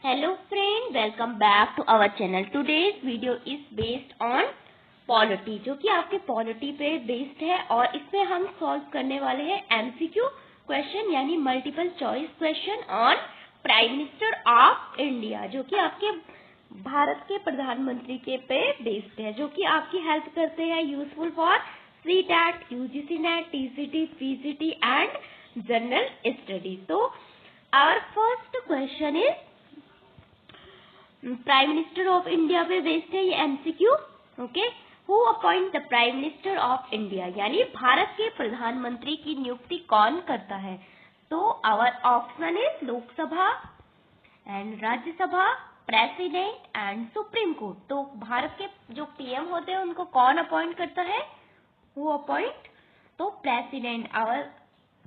Hello friend, welcome back to our channel. Today's video is based on polity, जो कि आपके polity पे based है और इसमें हम सॉल्व करने वाले हैं MCQ क्वेश्चन यानी multiple choice question on prime minister of India, जो कि आपके भारत के प्रधानमंत्री के पे बेस्ड है, जो कि आपकी हेल्प करते हैं useful for CTET, UGC NET, TCT, PCT and general studies. तो our first question is prime minister of India पे बेस्ड है ये MCQ. Okay, who appoint the prime minister of India, यानी भारत के प्रधानमंत्री की नियुक्ति कौन करता है. तो our option is Lok Sabha and Rajya Sabha, president and supreme court. तो भारत के जो PM होते हैं उनको कौन अपॉइंट करता है, हु अपॉइंट, तो president. Our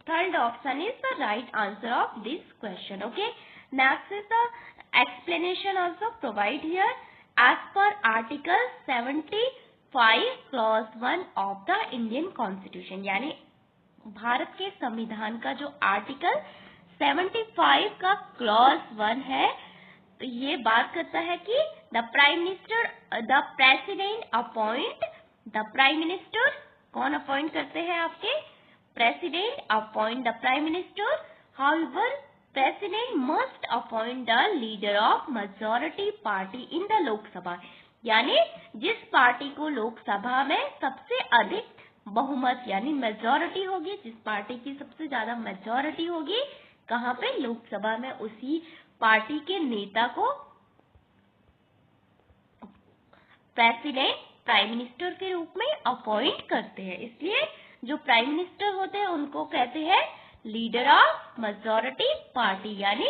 third option is the right answer of this question. Okay, next is the explanation also provide here as per article 75 clause 1 of the Indian Constitution, यानी भारत के संविधान का जो आर्टिकल 75 का clause 1 है, तो ये बात करता है कि the president appoint the prime minister. कौन अपॉइंट करते हैं आपके, president appoint the prime minister. However President must appoint the leader of majority party in the Lok Sabha, यानी जिस पार्टी को लोकसभा में सबसे अधिक बहुमत यानी मेजोरिटी होगी, जिस पार्टी की सबसे ज्यादा मेजोरिटी होगी कहाँ पे, लोकसभा में, उसी पार्टी के नेता को प्रेसिडेंट प्राइम मिनिस्टर के रूप में अपॉइंट करते हैं. इसलिए जो प्राइम मिनिस्टर होते हैं उनको कहते हैं लीडर ऑफ मेजोरिटी पार्टी, यानी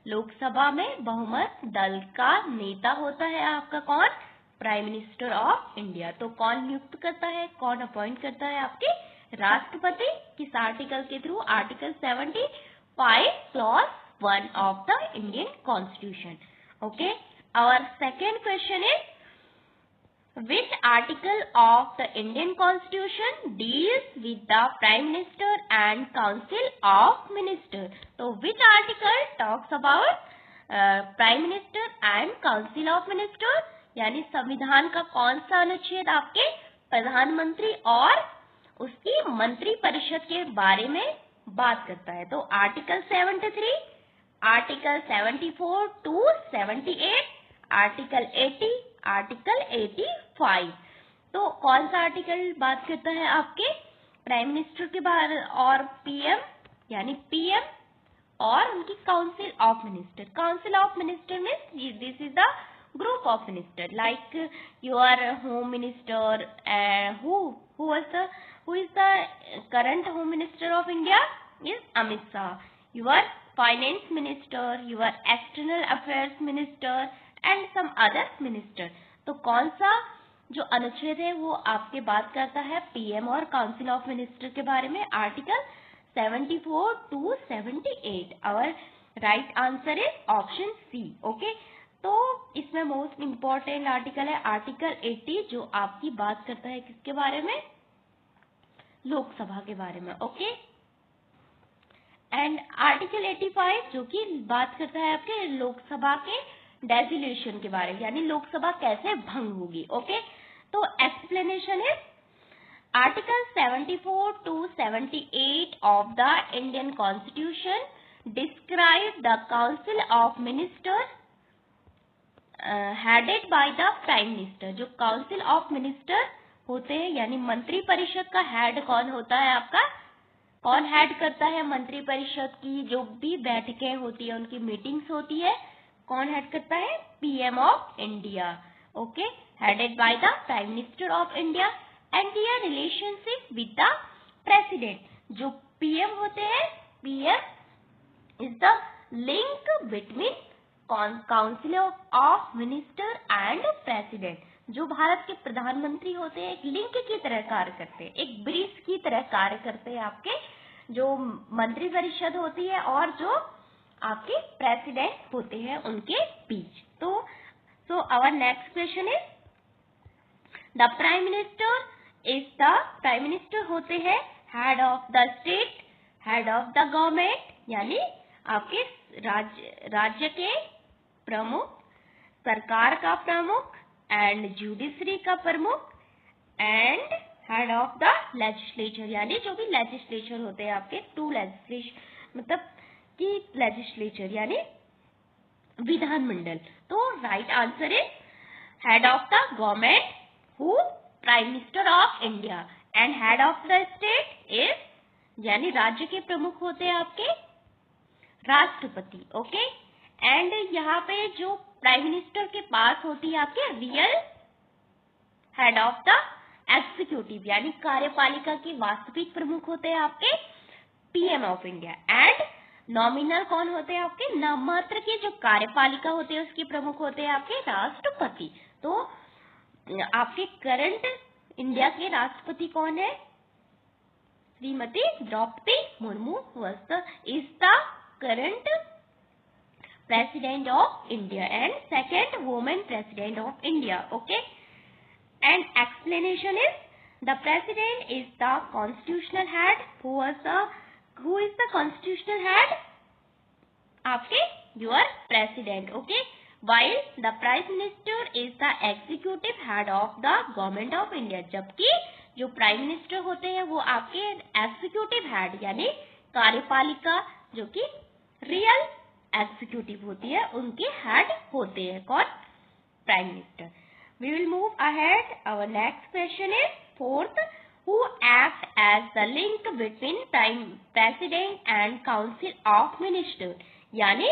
लोकसभा में बहुमत दल का नेता होता है आपका कौन, प्राइम मिनिस्टर ऑफ इंडिया. तो कौन नियुक्त करता है, कौन अपॉइंट करता है, आपके राष्ट्रपति. किस आर्टिकल के through, article 75 clause 1 of the Indian constitution. Okay, our second question is which article of the Indian Constitution deals with the Prime Minister and Council of Ministers. तो which article talks about Prime Minister and Council of Ministers, यानी संविधान का कौन सा अनुच्छेद आपके प्रधानमंत्री और उसकी मंत्री परिषद के बारे में बात करता है. तो article 73, article 74 to 78, article 80, article 85. तो कौन सा आर्टिकल बात करता है आपके प्राइम मिनिस्टर के बारे और PM, यानी PM और उनकी council of minister. Council of minister means this is the group of minister like your home minister. Who is the current home minister of India is Amit Shah. Your finance minister, your external affairs minister and some other minister. तो कौन सा जो अनुच्छेद है वो आपके बात करता है PM और काउंसिल ऑफ मिनिस्टर के बारे में, article 74 to 78. Our right answer is option C. Okay, तो इसमें मोस्ट इम्पोर्टेंट आर्टिकल है आर्टिकल 80, जो आपकी बात करता है किसके बारे में, लोकसभा के बारे में. ओके, एंड आर्टिकल 85 जो कि बात करता है आपके लोकसभा के डेजिलेशन के बारे में, यानी लोकसभा कैसे भंग होगी. ओके, तो एक्सप्लेनेशन है article 74 to 78 of the Indian constitution describe the council of minister headed by the prime minister. जो काउंसिल ऑफ मिनिस्टर होते हैं यानी मंत्री परिषद का हेड कौन होता है आपका, कौन हेड करता है मंत्री परिषद की जो भी बैठकें होती है, उनकी मीटिंग्स होती है, कौन हेड करता है, PM of India. Okay, headed by the prime minister of India and their relationship with the president. जो PM होते हैं, PM is the link between council of minister and president. जो भारत के प्रधानमंत्री होते हैं एक लिंक की तरह कार्य करते हैं, एक ब्रिज की तरह कार्य करते हैं आपके जो मंत्री परिषद होती है और जो आपके प्रेसिडेंट होते हैं उनके बीच. तो our next question is the prime minister होते हैं head of the state, head of the government, यानी आपके राज्य के प्रमुख, सरकार का प्रमुख एंड जुडिशरी का प्रमुख and head of the legislature, यानी जो भी लेजिस्लेचर होते हैं आपके, टू लेजिस्लेशन मतलब कि लेजिस्लेचर यानी विधानमंडल। तो right answer is head of the government who prime minister of India and head of the state is, यानी राज्य के प्रमुख होते हैं आपके राष्ट्रपति। ओके, एंड यहाँ पे जो प्राइम मिनिस्टर के पास होती है आपके real head of the executive, यानी कार्यपालिका के वास्तविक प्रमुख होते हैं आपके PM of India, and nominal कौन होते हैं आपके, नाममात्र के जो कार्यपालिका होते हैं उसके प्रमुख होते हैं आपके राष्ट्रपति। तो आपके करंट इंडिया के राष्ट्रपति कौन है, Shrimati Draupadi Murmu is the current president of India and second woman president of India. Okay, and explanation is the president is the constitutional head. Who is the constitutional head? आपके your president. Okay, while the prime minister is the executive head of the government of India. जबकि जो prime minister होते हैं वो आपके executive head यानी कार्यपालिका जो कि रियल एग्जीक्यूटिव होती है उनके हेड होते हैं कौन, prime minister. We will move ahead, our next question is fourth, who act as the link between president and council of minister, यानी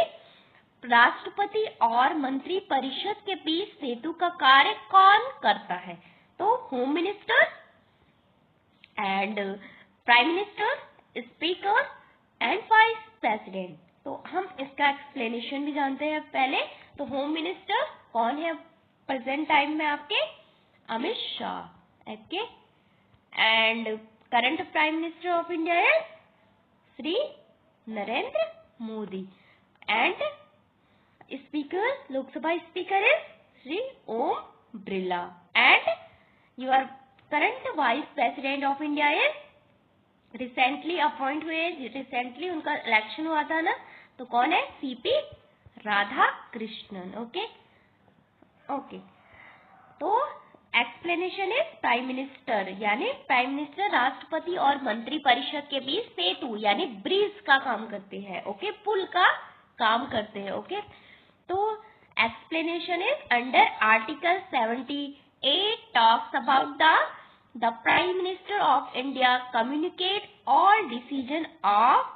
राष्ट्रपति और मंत्री परिषद के बीच सेतु का कार्य कौन करता है, तो home minister and prime minister, speaker and vice president. तो हम इसका एक्सप्लेनेशन भी जानते हैं पहले। तो होम मिनिस्टर कौन है प्रेजेंट टाइम में आपके, Amit Shah. Okay, and current prime minister of India है Shri Narendra Modi, and speaker Lok Sabha speaker is Shri Om Birla, and your current vice president of India is recently appoint हुए, रिसेंटली उनका इलेक्शन हुआ था ना, तो कौन है, सीपी राधाकृष्णन। ओके ओके, तो एक्सप्लेनेशन इज प्राइम मिनिस्टर, यानी प्राइम मिनिस्टर राष्ट्रपति और मंत्री परिषद के बीच सेतु यानी ब्रिज का काम करते हैं। ओके, पुल का काम करते हैं। ओके, तो explanation is under article 78 talks about the Prime Minister of India communicate all decision of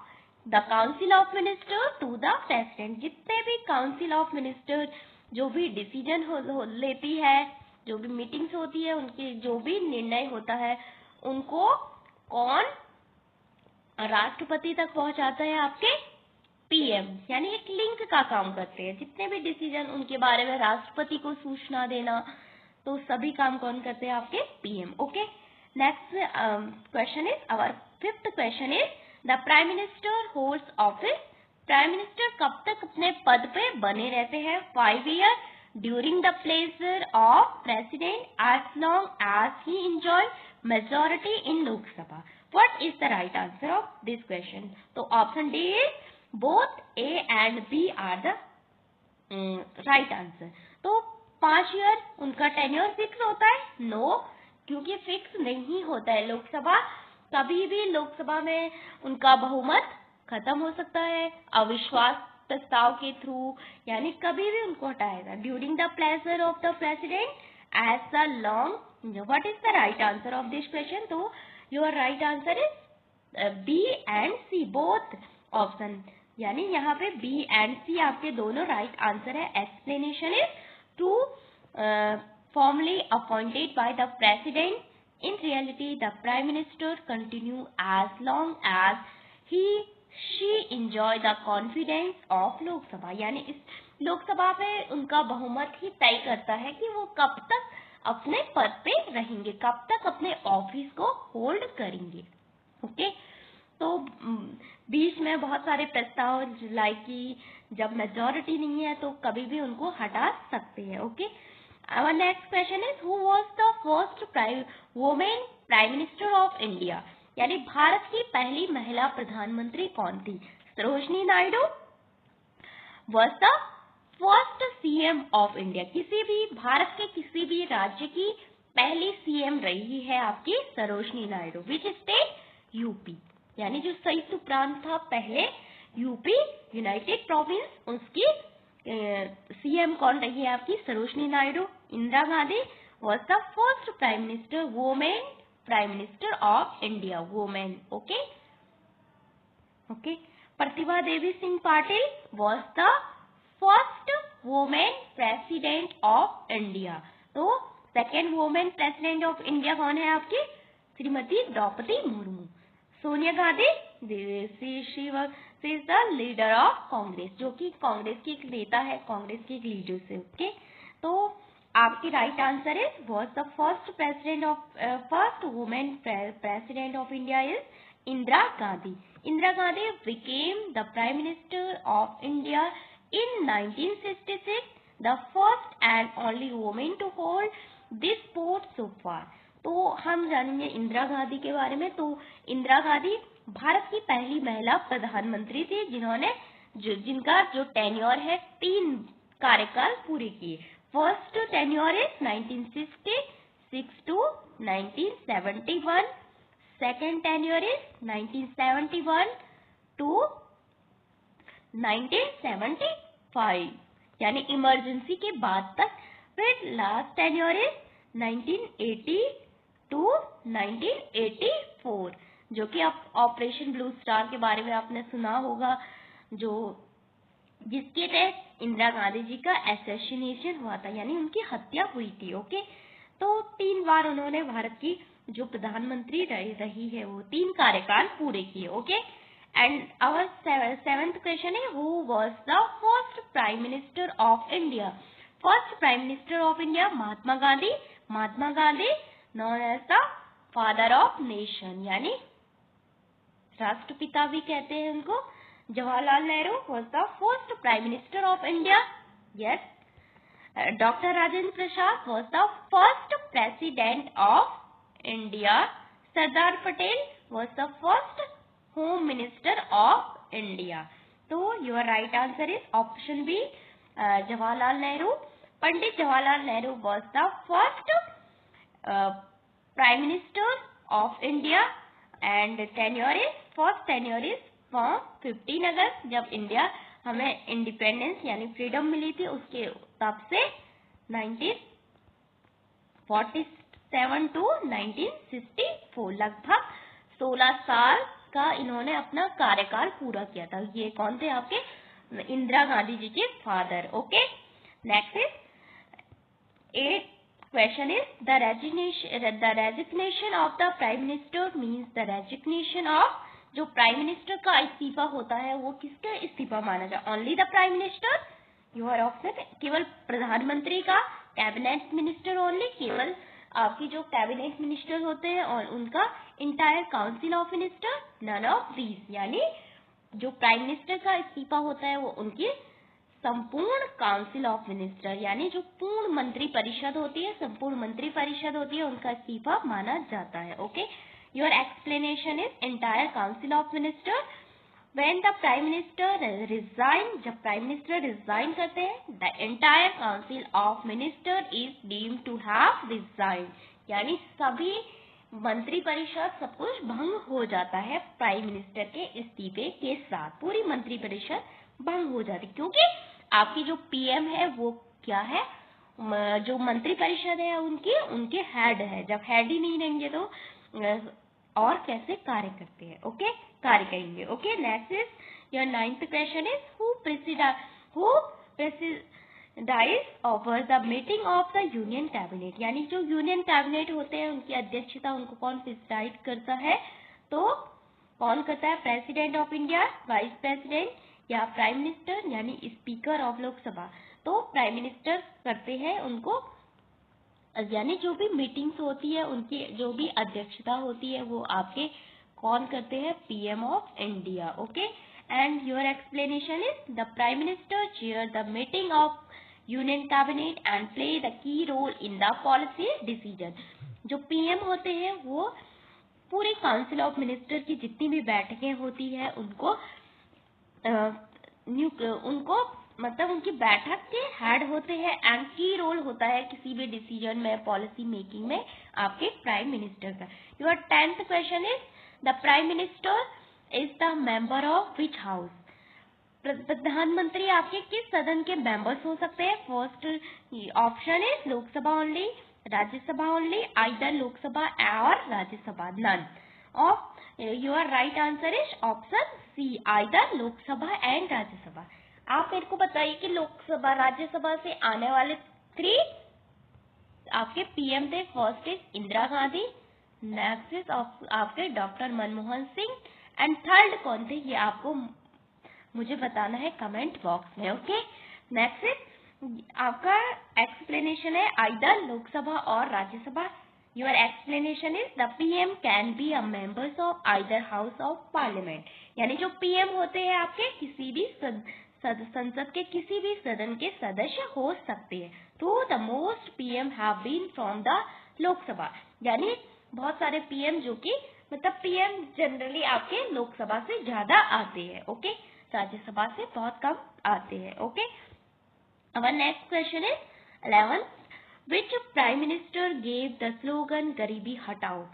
the Council of Ministers to the President। जितने भी Council of Ministers जो भी डिसीजन लेती है, जो भी मीटिंग्स होती है, उनके जो भी निर्णय होता है उनको कौन राष्ट्रपति तक पहुंचाता है, आपके पीएम, यानी एक लिंक का काम करते हैं। जितने भी डिसीजन उनके बारे में राष्ट्रपति को सूचना देना, तो सभी काम कौन करते हैं, आपके PM. Okay, next question is, our fifth question is the prime minister holds office, prime minister कब तक अपने पद पे बने रहते हैं, 5 year during the pleasure of president as long as he enjoy majority in Lok Sabha. What is the right answer of this question? तो option D is both A and B are the right answer. तो 5 year उनका tenure fix होता है? No, क्योंकि fix नहीं होता है। लोकसभा कभी भी लोकसभा में उनका बहुमत खत्म हो सकता है अविश्वास प्रस्ताव के थ्रू, यानी कभी भी उनको हटाएगा। During the pleasure of the president as the long, what is the right answer of this question? तो your right answer is B and C, both option, यानी यहाँ पे बी एंड सी आपके दोनों राइट आंसर है। Explanation is to formally appointed by the president. In reality, the prime minister continue as long as she enjoy the confidence of Lok Sabha, यानी इस लोकसभा में उनका बहुमत ही तय करता है कि वो कब तक अपने पद पे रहेंगे, कब तक अपने ऑफिस को होल्ड करेंगे। ओके, तो बीच में बहुत सारे प्रस्ताव लाइक कि जब मेजोरिटी नहीं है तो कभी भी उनको हटा सकते हैं। Okay, our next question is who was the first woman prime minister of India, यानी भारत की पहली महिला प्रधानमंत्री कौन थी? Sarojini Naidu was the first CM of India, किसी भी भारत के किसी भी राज्य की पहली सीएम रही है आपकी Sarojini Naidu. Which state? UP, यानी जो संयुक्त प्रांत था पहले यूपी यूनाइटेड प्रोविंस, उसकी सीएम कौन रही है आपकी? Sarojini Naidu. Indira Gandhi was the first prime minister, woman prime minister of India, woman, okay. Pratibha Devi Singh Patil was the first woman president of India. तो second women president of India कौन है आपकी? Shrimati Draupadi Murmu. Sonia Gandhi, she is the leader of Congress, जो कि कांग्रेस की एक नेता है, कांग्रेस की एक लीडर से, ओके। तो आपकी right answer is was the first women president of India is Indira Gandhi. Indira Gandhi became the Prime Minister of India in 1966, the first and only woman to hold this post so far. तो हम जानेंगे इंदिरा गांधी के बारे में। तो इंदिरा गांधी भारत की पहली महिला प्रधानमंत्री थी जिन्होंने जिनका जो टेन्योर है 3 कार्यकाल पूरे किए। First tenure is 1966 to 1971, second tenure is 1971 to 1975, यानी इमरजेंसी के बाद तक। फिर लास्ट टेन्योर इज 1980 to 1984, जो कि आप ऑपरेशन ब्लू स्टार के बारे में आपने सुना होगा, जो जिसके तहत इंदिरा गांधी जी का असैसिनेशन हुआ था, यानी उनकी हत्या हुई थी, ओके। तो 3 बार उन्होंने भारत की जो प्रधानमंत्री रही है वो 3 कार्यकाल पूरे किए, okay. And our 7th question है, who was the first prime minister of India? First prime minister of India Mahatma Gandhi. Mahatma Gandhi known as the father of nation, यानी राष्ट्रपिता भी कहते हैं उनको। Jawaharlal Nehru was the first prime minister of India, yes. Doctor Rajendra Prasad was the first president of India. Sardar Patel was the first home minister of India. तो your right answer is option B, Jawaharlal Nehru. Pandit Jawaharlal Nehru was the first prime minister of India and first tenure is from 15 August, जब India हमें independence यानी freedom मिली थी, उसके तब से 1947 to 1964, लगभग 16 साल का इन्होंने अपना कार्यकाल पूरा किया था। ये कौन थे आपके? इंदिरा गांधी जी के father, okay. Next is 8th question is the resignation of the prime minister means the resignation of, जो प्राइम मिनिस्टर का इस्तीफा होता है वो किसका इस्तीफा माना जाए? Only the prime minister, your option, केवल प्रधानमंत्री का, कैबिनेट मिनिस्टर ओनली, केवल आपकी जो कैबिनेट मिनिस्टर होते हैं और उनका, entire council of minister, none of these, यानी जो प्राइम मिनिस्टर का इस्तीफा होता है वो उनकी संपूर्ण काउंसिल ऑफ मिनिस्टर, यानी जो पूर्ण मंत्री परिषद होती है, संपूर्ण मंत्री परिषद होती है, उनका इस्तीफा माना जाता है, okay. Your explanation is entire council of minister when the prime minister resign, जब प्राइम मिनिस्टर रिजाइन करते हैं, the entire council of minister is deemed to have resign, यानी सभी मंत्री परिषद सब कुछ भंग हो जाता है प्राइम मिनिस्टर के इस्तीफे के साथ, पूरी मंत्री परिषद भंग हो जाती, क्योंकि आपकी जो पीएम है वो क्या है, जो मंत्री परिषद है उनके हेड है। जब हेड ही नहीं रहेंगे तो और कैसे कार्य करते हैं, ओके, कार्य करेंगे, okay. Next is your 9th question is who presides over the meeting of the union cabinet, यानी जो यूनियन कैबिनेट होते हैं उनकी अध्यक्षता उनको कौन प्रेसिडाइज करता है? तो कौन करता है? President of India, vice president या प्राइम मिनिस्टर, यानी स्पीकर ऑफ लोकसभा। तो प्राइम मिनिस्टर करते हैं उनको, यानी जो भी मीटिंग्स होती है उनकी जो भी अध्यक्षता होती है वो आपके कौन करते हैं? PM of India, okay. And your explanation is the prime minister chair the meeting of union cabinet and play the key role in the policy decision. जो पीएम होते हैं वो पूरी काउंसिल ऑफ मिनिस्टर की जितनी भी बैठकें होती है उनको मतलब उनकी बैठक के हेड होते हैं एंड की रोल होता है किसी भी डिसीजन में, पॉलिसी मेकिंग में आपके प्राइम मिनिस्टर का। Your 10th question is the prime minister is the member of which house. प्रधानमंत्री आपके किस सदन के मेंबर्स हो सकते हैं? First option is Lok Sabha only, Rajya Sabha only, either Lok Sabha और Rajya Sabha, none of. Your right answer is option C, either Lok Sabha and Rajya Sabha. आप मेरे को बताइए कि लोकसभा राज्यसभा से आने वाले 3 आपके पीएम थे। First is Indira Gandhi, next is आपके doctor Manmohan Singh and third कौन थे ये आपको मुझे बताना है कमेंट बॉक्स में। ओके, नेक्स्ट इज आपका एक्सप्लेनेशन है आइदर लोकसभा और Rajya Sabha. Your explanation is the PM can be a members of either house of parliament. यानी जो पीएम होते हैं आपके किसी भी संसद के किसी भी सदन के सदस्य हो सकते हैं। तो the most PM have been from the Lok Sabha. यानी बहुत सारे पीएम जो कि मतलब पीएम जनरली आपके लोकसभा से ज्यादा आते हैं। ओके, राज्यसभा से बहुत कम आते हैं। Okay, our next question is 11th, which prime minister gave the slogan गरीबी हटाओ।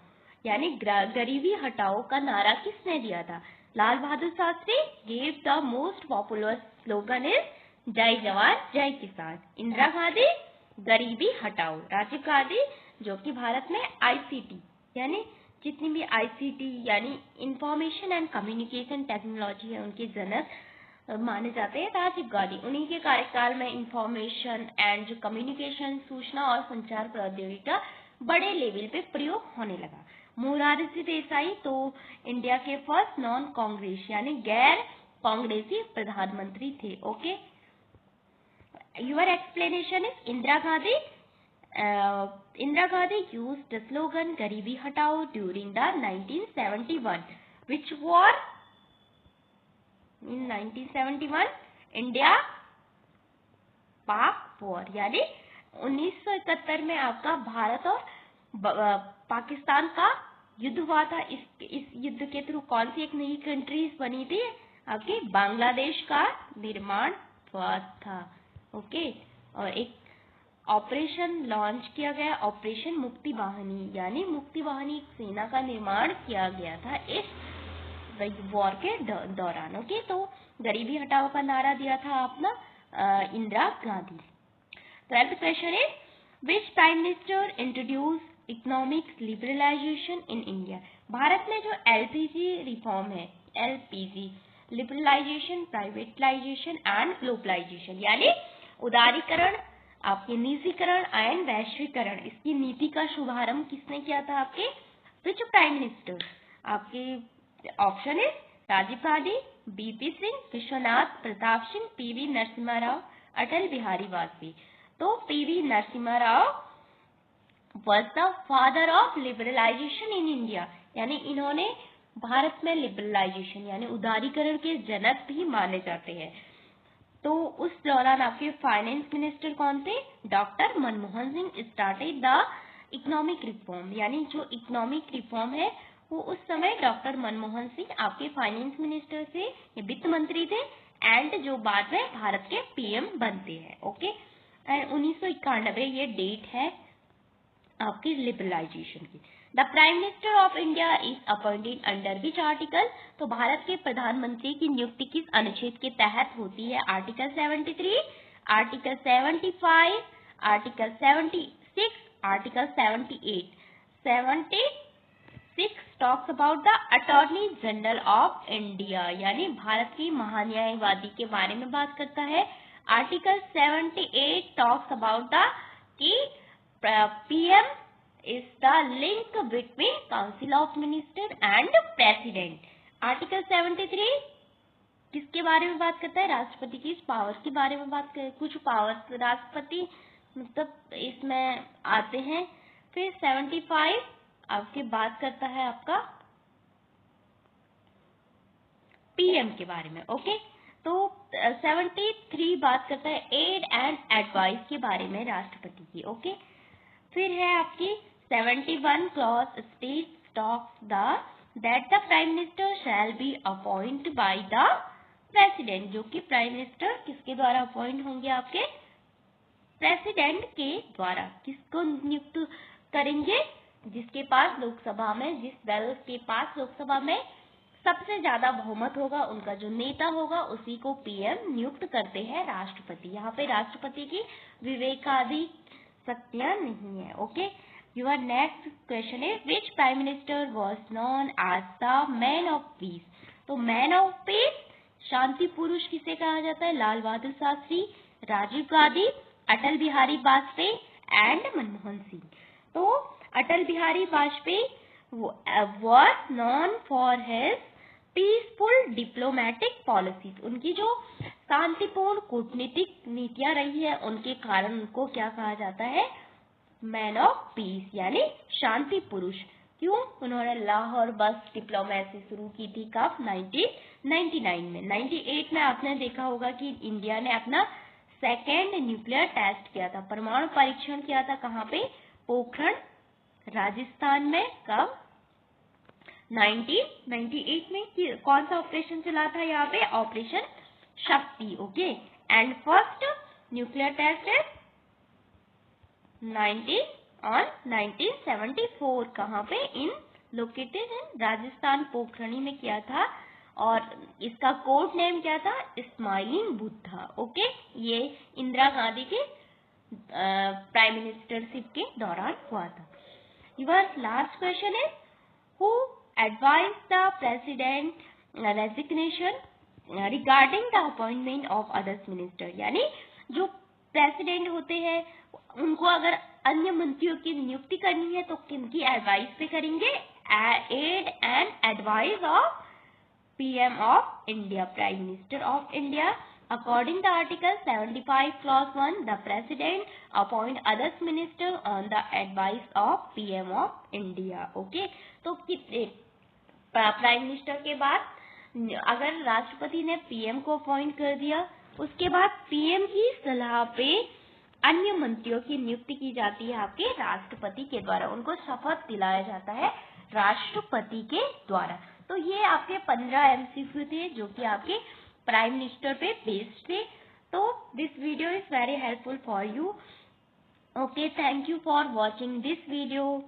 यानी गरीबी हटाओ का नारा किसने दिया था? लाल Bahadur Shastri gave the most popular slogan is जय जवान जय किसान। इंदिरा गांधी गरीबी हटाओ। राजीव गांधी जो कि भारत में आईसीटी यानी जितनी भी आईसीटी यानी इंफॉर्मेशन एंड कम्युनिकेशन टेक्नोलॉजी है उनके जनक माने जाते हैं राजीव गांधी। उन्हीं के कार्यकाल में इंफॉर्मेशन एंड जो कम्युनिकेशन सूचना और संचार प्रौद्योगिकी का बड़े लेवल पे प्रयोग होने लगा। मोरारजी देसाई तो इंडिया के फर्स्ट नॉन कांग्रेस यानी गैर कांग्रेसी प्रधानमंत्री थे। Okay, your explanation is Indira Gandhi used the slogan गरीबी हटाओ during the 1971 which war in 1971 India पाक वॉर। यानी 1971 में आपका भारत और पाकिस्तान का युद्ध हुआ था। इस युद्ध के थ्रू कौन सी एक नई कंट्रीज बनी थी? आपके बांग्लादेश का निर्माण हुआ था। ओके, और एक ऑपरेशन लॉन्च किया गया, ऑपरेशन मुक्ति वाहिनी यानी मुक्ति वाहिनी सेना का निर्माण किया गया था इस वॉर के दौरान। ओके, तो गरीबी हटाओ का नारा दिया था अपना Indira Gandhi. 12th question is which prime minister introduce economic liberalisation in India. Bharat में जो एलपीजी रिफॉर्म है, LPG liberalisation, privatisation and globalisation यानी उदारीकरण, आपके निजीकरण एंड वैश्वीकरण, इसकी नीति का शुभारंभ किसने किया था? आपके विच प्राइम मिनिस्टर? आपके ऑप्शन है राजीव गांधी, बीपी सिंह, विश्वनाथ प्रताप सिंह, पीवी नरसिम्हा राव, अटल बिहारी वाजपेयी। तो PV Narasimha Rao was the father of liberalization in India यानी इन्होंने भारत में लिबरलाइजेशन यानी उदारीकरण के जनक भी माने जाते हैं। तो उस दौरान आपके फाइनेंस मिनिस्टर कौन थे? Doctor Manmohan Singh started the economic reform यानी जो इकोनॉमिक रिफॉर्म है वो उस समय डॉक्टर मनमोहन सिंह आपके फाइनेंस मिनिस्टर थे, ये वित्त मंत्री थे एंड जो बाद में भारत के पीएम बनते हैं। ओके, एंड 1991 ये डेट है आपकी लिबरलाइजेशन की। The prime minister of India is appointed under which article? तो भारत के प्रधानमंत्री की नियुक्ति किस अनुच्छेद के तहत होती है? Article 73, article 75, article 76, article 78। 76 talks about the attorney general of India यानी भारत की महान्यायवादी के बारे में बात करता है। Article 78 talks about the key PM is the link between Council of Minister and President। Article 73 किसके बारे में बात करता है? राष्ट्रपति की पावर्स के बारे में बात करता है। कुछ पावर्स राष्ट्रपति मतलब इसमें आते हैं। फिर 75 आपके बात करता है आपका PM के बारे में। ओके, तो 73 बात करता है एड एंड एडवाइस के बारे में राष्ट्रपति की। ओके, फिर है आपकी 71 clause states talks the that the prime minister shall be appoint by the president, जो कि प्राइम मिनिस्टर किसके द्वारा अपॉइंट होंगे, आपके प्रेसिडेंट के द्वारा। किसको नियुक्त करेंगे, जिसके पास लोकसभा में, जिस दल के पास लोकसभा में सबसे ज्यादा बहुमत होगा, उनका जो नेता होगा, उसी को पीएम नियुक्त करते हैं राष्ट्रपति। यहाँ पे राष्ट्रपति की विवेकाधीन शक्तियां नहीं है। ओके, योर नेक्स्ट क्वेश्चन है which prime minister was known as the man of peace. तो मैन ऑफ पीस, शांति पुरुष किसे कहा जाता है, लाल बहादुर शास्त्री, राजीव गांधी, अटल बिहारी वाजपेयी एंड मनमोहन सिंह। तो Atal Bihari Vajpayee was known for his peaceful diplomatic policies. उनकी जो शांतिपूर्ण कूटनीतिक नीतियां रही है, उनके कारण उनको क्या कहा जाता है, मैन ऑफ पीस यानी शांति पुरुष। क्यों, उन्होंने लाहौर बस डिप्लोमेसी शुरू की थी कब, 1999 में। 98 में आपने देखा होगा कि इंडिया ने अपना सेकेंड न्यूक्लियर टेस्ट किया था, परमाणु परीक्षण किया था। कहाँ पे, पोखरण राजस्थान में। कब, 1998 में। कौन सा ऑपरेशन चला था यहाँ पे, operation Shakti. Okay, and first nuclear test है 1974। कहाँ पे, इन लोकेटेड इन राजस्थान, पोखरणी में किया था। और इसका कोड नेम क्या था, स्माइलिंग बुद्धा। ओके, ये इंदिरा गांधी के प्राइम मिनिस्टरशिप के दौरान हुआ था। योर लास्ट क्वेश्चन है who advise the president resignation regarding the appointment of others minister. यानी जो प्रेसिडेंट होते हैं, उनको अगर अन्य मंत्रियों की नियुक्ति करनी है तो किनकी एडवाइस पे करेंगे, aid and advice of PM of India, Prime Minister of India. According to Article 75 Clause 1, the President appoint others minister on the advice of PM of India. Okay, तो प्राइम मिनिस्टर के बाद अगर राष्ट्रपति ने PM को appoint कर दिया, उसके बाद पीएम की सलाह पे अन्य मंत्रियों की नियुक्ति की जाती है आपके राष्ट्रपति के द्वारा। उनको शपथ दिलाया जाता है राष्ट्रपति के द्वारा। तो ये आपके 15 MCQ थे जो कि आपके प्राइम मिनिस्टर पे बेस्ड थे। तो this video is very helpful for you. Okay, thank you for watching this video.